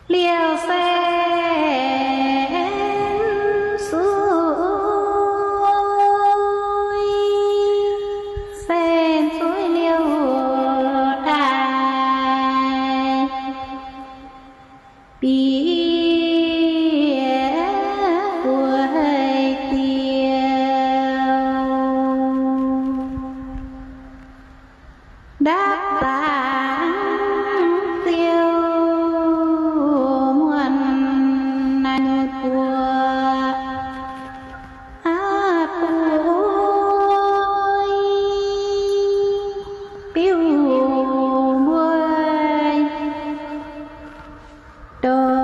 liêu sen suối sen suối liêu đài bia quay tiêu đáp tạng tiêu muôn nành của bụi biêu muôi đồ